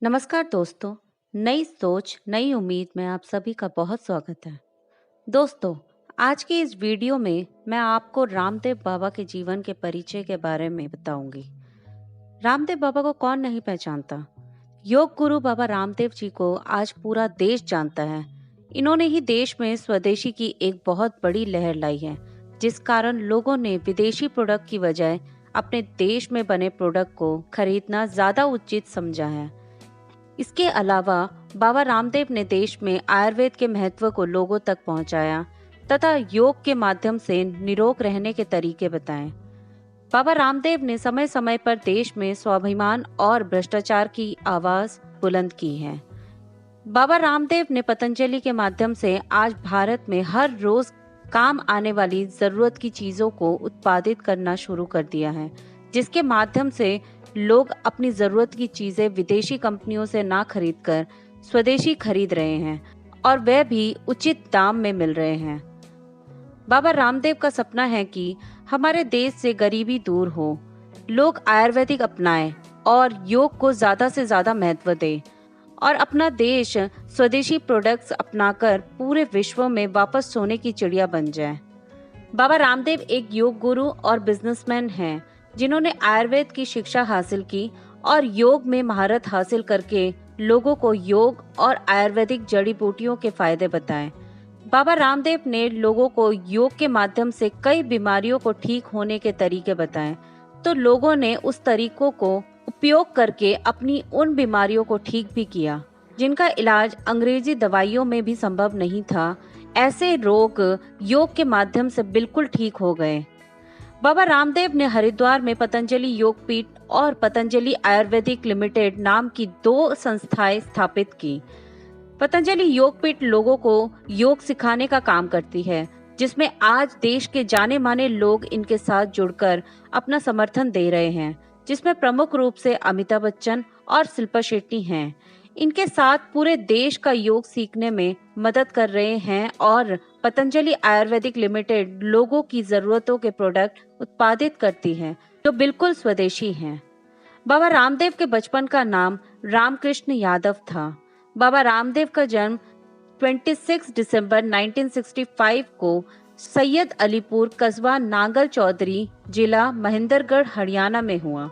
नमस्कार दोस्तों। नई सोच नई उम्मीद में आप सभी का बहुत स्वागत है। दोस्तों, आज की इस वीडियो में मैं आपको रामदेव बाबा के जीवन के परिचय के बारे में बताऊंगी। रामदेव बाबा को कौन नहीं पहचानता। योग गुरु बाबा रामदेव जी को आज पूरा देश जानता है। इन्होंने ही देश में स्वदेशी की एक बहुत बड़ी लहर लाई है, जिस कारण लोगों ने विदेशी प्रोडक्ट की बजाय अपने देश में बने प्रोडक्ट को खरीदना ज्यादा उचित समझा है। इसके अलावा बाबा रामदेव ने देश में आयुर्वेद के महत्व को लोगों तक पहुंचाया तथा योग के माध्यम से निरोग रहने के तरीके बताएं। बाबा रामदेव ने समय समय पर देश में स्वाभिमान और भ्रष्टाचार की आवाज बुलंद की है। बाबा रामदेव ने पतंजलि के माध्यम से आज भारत में हर रोज काम आने वाली जरूरत की चीजों को उत्पादित करना शुरू कर दिया है, जिसके माध्यम से लोग अपनी जरूरत की चीजें विदेशी कंपनियों से ना खरीदकर स्वदेशी खरीद रहे हैं और वह भी उचित दाम में मिल रहे हैं। बाबा रामदेव का सपना है कि हमारे देश से गरीबी दूर हो, लोग आयुर्वेदिक अपनाएं और योग को ज्यादा से ज्यादा महत्व दें और अपना देश स्वदेशी प्रोडक्ट्स अपनाकर पूरे विश्व में वापस सोने की चिड़िया बन जाए। बाबा रामदेव एक योग गुरु और बिजनेसमैन हैं, जिन्होंने आयुर्वेद की शिक्षा हासिल की और योग में महारत हासिल करके लोगों को योग और आयुर्वेदिक जड़ी बूटियों के फायदे बताएं। बाबा रामदेव ने लोगों को योग के माध्यम से कई बीमारियों को ठीक होने के तरीके बताएं, तो लोगों ने उस तरीकों को उपयोग करके अपनी उन बीमारियों को ठीक भी किया जिनका इलाज अंग्रेजी दवाइयों में भी संभव नहीं था। ऐसे रोग योग के माध्यम से बिल्कुल ठीक हो गए। बाबा रामदेव ने हरिद्वार में पतंजलि योग पीठ और पतंजलि आयुर्वेदिक लिमिटेड नाम की 2 संस्थाएं स्थापित की। पतंजलि योग पीठ लोगों को योग सिखाने का काम करती है, जिसमें आज देश के जाने माने लोग इनके साथ जुड़कर अपना समर्थन दे रहे हैं, जिसमें प्रमुख रूप से अमिताभ बच्चन और शिल्पा शेट्टी हैं। इनके साथ पूरे देश का योग सीखने में मदद कर रहे हैं और पतंजलि आयुर्वेदिक लिमिटेड लोगों की जरूरतों के प्रोडक्ट उत्पादित करती है जो बिल्कुल स्वदेशी हैं। बाबा रामदेव के बचपन का नाम रामकृष्ण यादव था। बाबा रामदेव का जन्म 26 दिसंबर 1965 को सैयद अलीपुर कस्बा नांगल चौधरी जिला महेंद्रगढ़ हरियाणा में हुआ।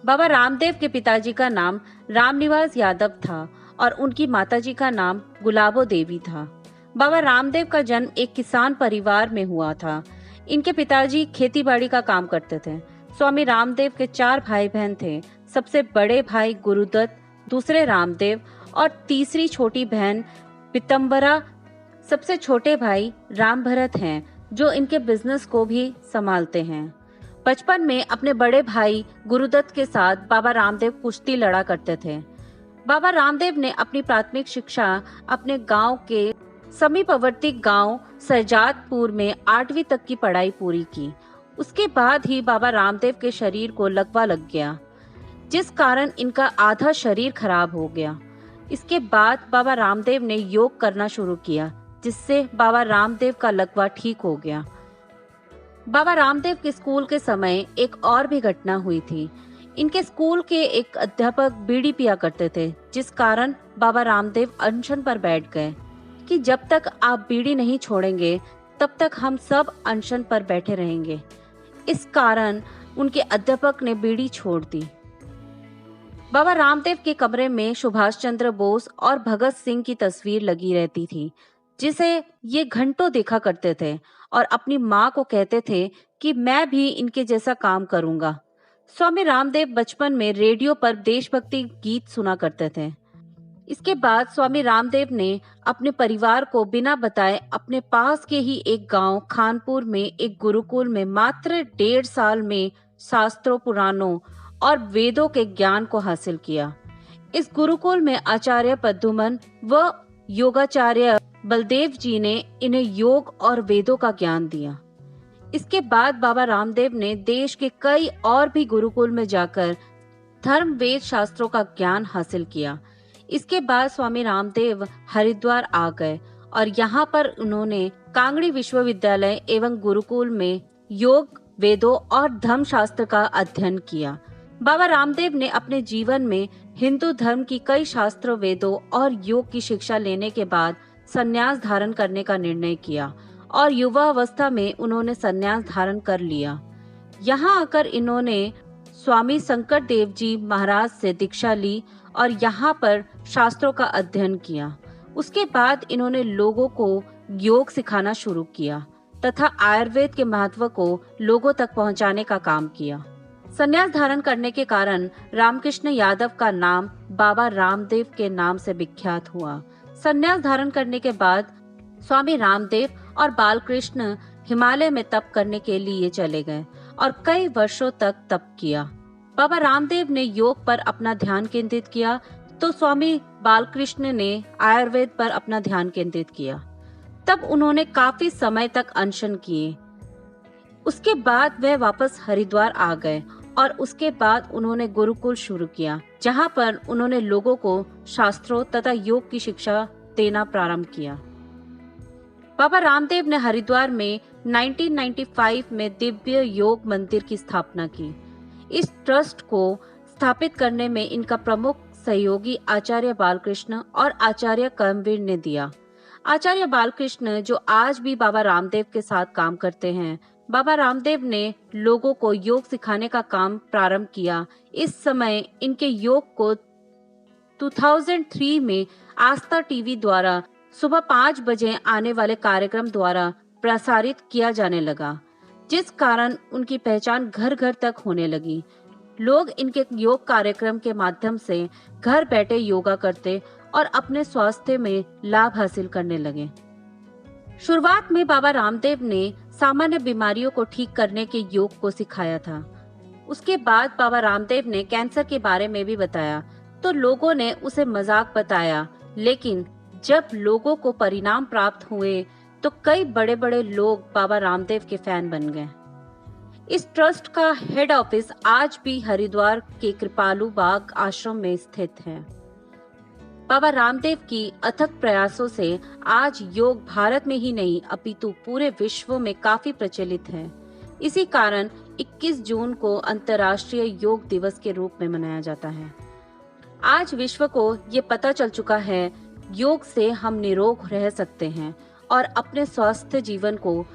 बाबा रामदेव के पिताजी का नाम रामनिवास यादव था और उनकी माताजी का नाम गुलाबो देवी था। बाबा रामदेव का जन्म एक किसान परिवार में हुआ था। इनके पिताजी खेतीबाड़ी का काम करते थे। स्वामी रामदेव के 4 भाई बहन थे। सबसे बड़े भाई गुरुदत्त, दूसरे रामदेव और तीसरी छोटी बहन पीतम्बरा। सबसे छोटे भाई राम भरत हैं, जो इनके बिजनेस को भी संभालते हैं। बचपन में अपने बड़े भाई गुरुदत्त के साथ बाबा रामदेव कुश्ती लड़ा करते थे। बाबा रामदेव ने अपनी प्राथमिक शिक्षा अपने गांव के समीपवर्ती गांव सरजादपुर में 8वीं तक की पढ़ाई पूरी की। उसके बाद ही बाबा रामदेव के शरीर को लकवा लग गया, जिस कारण इनका आधा शरीर खराब हो गया। इसके बाद बाबा रामदेव ने योग करना शुरू किया, जिससे बाबा रामदेव का लकवा ठीक हो गया। बाबा रामदेव के स्कूल के समय एक और भी घटना हुई थी। इनके स्कूल के एक अध्यापक बीड़ी पिया करते थे, जिस कारण बाबा रामदेव अनशन पर बैठ गए कि जब तक आप बीड़ी नहीं छोड़ेंगे तब तक हम सब अनशन पर बैठे रहेंगे। इस कारण उनके अध्यापक ने बीड़ी छोड़ दी। बाबा रामदेव के कमरे में सुभाष चंद्र बोस और भगत सिंह की तस्वीर लगी रहती थी, जिसे ये घंटों देखा करते थे और अपनी माँ को कहते थे कि मैं भी इनके जैसा काम करूंगा। स्वामी रामदेव बचपन में रेडियो पर देशभक्ति गीत सुना करते थे। इसके बाद स्वामी रामदेव ने अपने परिवार को बिना बताए अपने पास के ही एक गांव खानपुर में एक गुरुकुल में मात्र 1.5 साल में शास्त्रों, पुराणों और वेदों के ज्ञान को हासिल किया। इस गुरुकुल में आचार्य पद्मन व योगाचार्य बलदेव जी ने इन्हें योग और वेदों का ज्ञान दिया। इसके बाद बाबा रामदेव ने देश के कई और भी गुरुकुल में जाकर धर्म वेद शास्त्रों का ज्ञान हासिल किया। इसके बाद स्वामी रामदेव हरिद्वार आ गए और यहाँ पर उन्होंने कांगड़ी विश्वविद्यालय एवं गुरुकुल में योग, वेदों और धर्म शास्त्र का अध्ययन किया। बाबा रामदेव ने अपने जीवन में हिंदू धर्म की कई शास्त्रों, वेदों और योग की शिक्षा लेने के बाद संन्यास धारण करने का निर्णय किया और युवा अवस्था में उन्होंने संन्यास धारण कर लिया। यहाँ आकर इन्होंने स्वामी शंकर देव जी महाराज से दीक्षा ली और यहाँ पर शास्त्रों का अध्ययन किया। उसके बाद इन्होंने लोगों को योग सिखाना शुरू किया तथा आयुर्वेद के महत्व को लोगों तक पहुंचाने का काम किया। संन्यास धारण करने के कारण रामकृष्ण यादव का नाम बाबा रामदेव के नाम से विख्यात हुआ। संन्यास धारण करने के बाद स्वामी रामदेव और बालकृष्ण हिमालय में तप करने के लिए चले गए और कई वर्षों तक तप किया। बाबा रामदेव ने योग पर अपना ध्यान केंद्रित किया तो स्वामी बालकृष्ण ने आयुर्वेद पर अपना ध्यान केंद्रित किया। तब उन्होंने काफी समय तक अनशन किए। उसके बाद वह वापस हरिद्वार आ गए और उसके बाद उन्होंने गुरुकुल शुरू किया, जहां पर उन्होंने लोगों को शास्त्रों तथा योग की शिक्षा देना प्रारंभ किया। बाबा रामदेव ने हरिद्वार में 1995 में दिव्य योग मंदिर की स्थापना की। इस ट्रस्ट को स्थापित करने में इनका प्रमुख सहयोगी आचार्य बालकृष्ण और आचार्य कर्मवीर ने दिया। आचार्य बालकृष्ण जो आज भी बाबा रामदेव के साथ काम करते हैं। बाबा रामदेव ने लोगों को योग सिखाने का काम प्रारंभ किया। इस समय इनके योग को 2003 में आस्था टीवी द्वारा सुबह 5 बजे आने वाले कार्यक्रम द्वारा प्रसारित किया जाने लगा, जिस कारण उनकी पहचान घर घर तक होने लगी। लोग इनके योग कार्यक्रम के माध्यम से घर बैठे योगा करते और अपने स्वास्थ्य में लाभ हासिल करने लगे। शुरुआत में बाबा रामदेव ने सामान्य बीमारियों को ठीक करने के योग को सिखाया था। उसके बाद बाबा रामदेव ने कैंसर के बारे में भी बताया तो लोगों ने उसे मजाक बताया, लेकिन जब लोगों को परिणाम प्राप्त हुए तो कई बड़े बड़े लोग बाबा रामदेव के फैन बन गए। इस ट्रस्ट का हेड ऑफिस आज भी हरिद्वार के कृपालू बाग आश्रम में स्थित है। बाबा रामदेव की अथक प्रयासों से आज योग भारत में ही नहीं अपितु पूरे विश्व में काफी प्रचलित है। इसी कारण 21 जून को अंतर्राष्ट्रीय योग दिवस के रूप में मनाया जाता है। आज विश्व को ये पता चल चुका है, योग से हम निरोग रह सकते हैं और अपने स्वस्थ जीवन को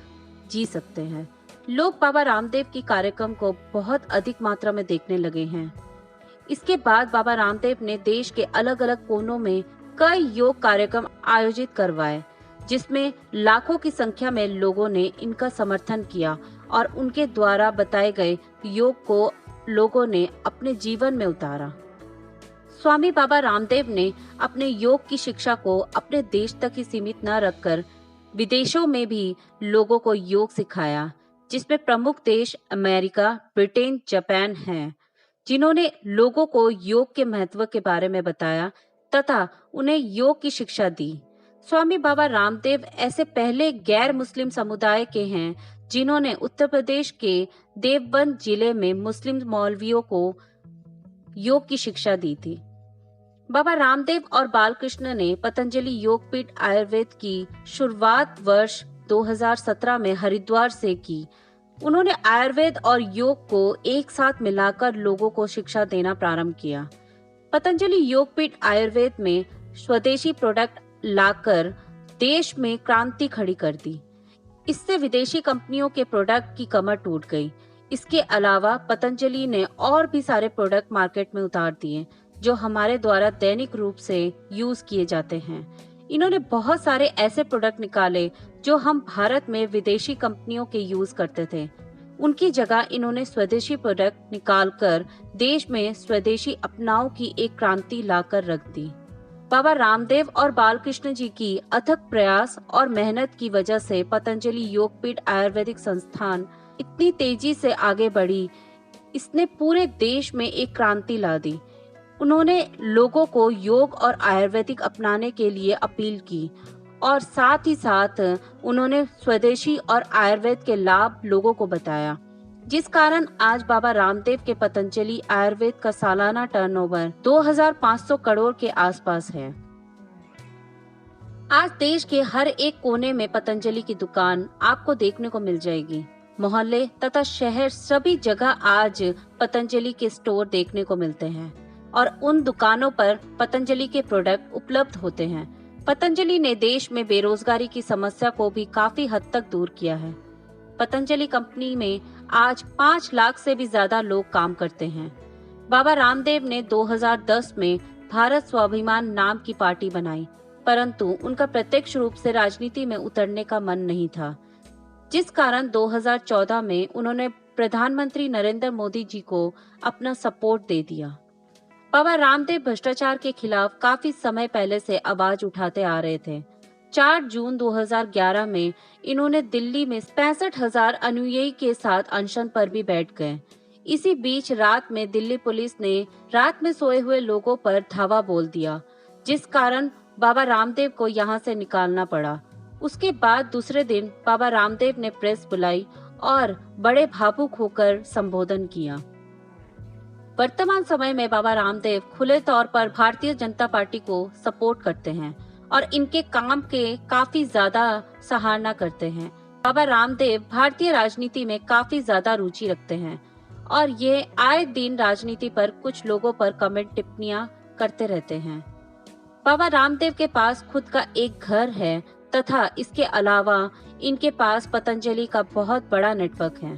जी सकते हैं। लोग बाबा रामदेव की कार्यक्रम को बहुत अधिक मात्रा में देखने लगे हैं। इसके बाद बाबा रामदेव ने देश के अलग अलग कोनों में कई योग कार्यक्रम आयोजित करवाए, जिसमें लाखों की संख्या में लोगों ने इनका समर्थन किया और उनके द्वारा बताए गए योग को लोगों ने अपने जीवन में उतारा। स्वामी बाबा रामदेव ने अपने योग की शिक्षा को अपने देश तक ही सीमित न रखकर विदेशों में भी लोगों को योग सिखाया, जिसमें प्रमुख देश अमेरिका, ब्रिटेन, जापान हैं, जिन्होंने लोगों को योग के महत्व के बारे में बताया तथा उन्हें योग की शिक्षा दी। स्वामी बाबा रामदेव ऐसे पहले गैर मुस्लिम समुदाय के हैं जिन्होंने उत्तर प्रदेश के देवबंद जिले में मुस्लिम मौलवियों को योग की शिक्षा दी थी। बाबा रामदेव और बालकृष्ण ने पतंजलि योगपीठ आयुर्वेद की शुरुआत वर्ष 2017 में हरिद्वार से की। उन्होंने आयुर्वेद और योग को एक साथ मिलाकर लोगों को शिक्षा देना प्रारंभ किया। पतंजलि योगपीठ आयुर्वेद में स्वदेशी प्रोडक्ट लाकर देश में क्रांति खड़ी कर दी। इससे विदेशी कंपनियों के प्रोडक्ट की कमर टूट गई। इसके अलावा पतंजलि ने और भी सारे प्रोडक्ट मार्केट में उतार दिए जो हमारे द्वारा दैनिक रूप से यूज किए जाते हैं। इन्होंने बहुत सारे ऐसे प्रोडक्ट निकाले जो हम भारत में विदेशी कंपनियों के यूज करते थे। उनकी जगह इन्होंने स्वदेशी प्रोडक्ट निकालकर देश में स्वदेशी अपनाव की एक क्रांति लाकर रख दी। बाबा रामदेव और बालकृष्ण जी की अथक प्रयास और मेहनत की वजह से पतंजलि योगपीठ आयुर्वेदिक संस्थान इतनी तेजी से आगे बढ़ी। इसने पूरे देश में एक क्रांति ला दी। उन्होंने लोगों को योग और आयुर्वेदिक अपनाने के लिए अपील की और साथ ही साथ उन्होंने स्वदेशी और आयुर्वेद के लाभ लोगों को बताया, जिस कारण आज बाबा रामदेव के पतंजलि आयुर्वेद का सालाना टर्नओवर 2500 करोड़ के आसपास है। आज देश के हर एक कोने में पतंजलि की दुकान आपको देखने को मिल जाएगी। मोहल्ले तथा शहर सभी जगह आज पतंजलि के स्टोर देखने को मिलते हैं और उन दुकानों पर पतंजलि के प्रोडक्ट उपलब्ध होते हैं। पतंजलि ने देश में बेरोजगारी की समस्या को भी काफी हद तक दूर किया है। पतंजलि कंपनी में आज 5 लाख से भी ज्यादा लोग काम करते हैं। बाबा रामदेव ने 2010 में भारत स्वाभिमान नाम की पार्टी बनाई, परंतु उनका प्रत्यक्ष रूप से राजनीति में उतरने का मन नहीं था, जिस कारण 2014 में उन्होंने प्रधानमंत्री नरेंद्र मोदी जी को अपना सपोर्ट दे दिया। बाबा रामदेव भ्रष्टाचार के खिलाफ काफी समय पहले से आवाज उठाते आ रहे थे। 4 जून 2011 में इन्होंने दिल्ली में 65,000 अनुयायी के साथ अनशन पर भी बैठ गए। इसी बीच रात में दिल्ली पुलिस ने रात में सोए हुए लोगों पर धावा बोल दिया, जिस कारण बाबा रामदेव को यहां से निकालना पड़ा। उसके बाद दूसरे दिन बाबा रामदेव ने प्रेस बुलाई और बड़े भावुक होकर संबोधन किया। वर्तमान समय में बाबा रामदेव खुले तौर पर भारतीय जनता पार्टी को सपोर्ट करते हैं और इनके काम के काफी ज्यादा सराहना करते हैं। बाबा रामदेव भारतीय राजनीति में काफी ज्यादा रुचि रखते हैं और ये आए दिन राजनीति पर कुछ लोगों पर कमेंट टिप्पणियां करते रहते हैं। बाबा रामदेव के पास खुद का एक घर है तथा इसके अलावा इनके पास पतंजलि का बहुत बड़ा नेटवर्क है।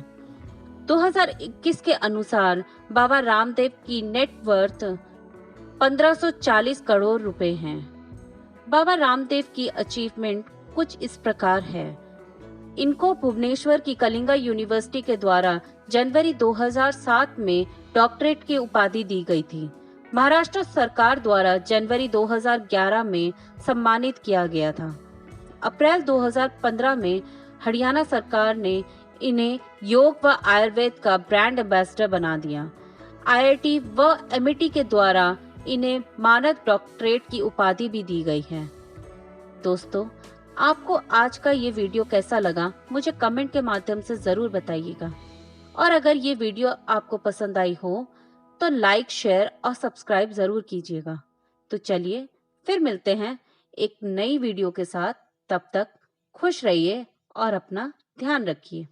2021 के अनुसार बाबा रामदेव की नेटवर्थ 1540 करोड़ रुपए है। बाबा रामदेव की अचीवमेंट कुछ इस प्रकार है। इनको भुवनेश्वर की कलिंगा यूनिवर्सिटी के द्वारा जनवरी 2007 में डॉक्टरेट की उपाधि दी गई थी। महाराष्ट्र सरकार द्वारा जनवरी 2011 में सम्मानित किया गया था। अप्रैल 2015 में हरियाणा सरकार ने इन्हें योग व आयुर्वेद का ब्रांड एम्बेसडर बना दिया। आईआईटी व एमआईटी के द्वारा इन्हें मानद डॉक्टरेट की उपाधि भी दी गई है। दोस्तों, आपको आज का ये वीडियो कैसा लगा मुझे कमेंट के माध्यम से जरूर बताइएगा और अगर ये वीडियो आपको पसंद आई हो तो लाइक, शेयर और सब्सक्राइब जरूर कीजिएगा। तो चलिए फिर मिलते हैं एक नई वीडियो के साथ। तब तक खुश रहिए और अपना ध्यान रखिए।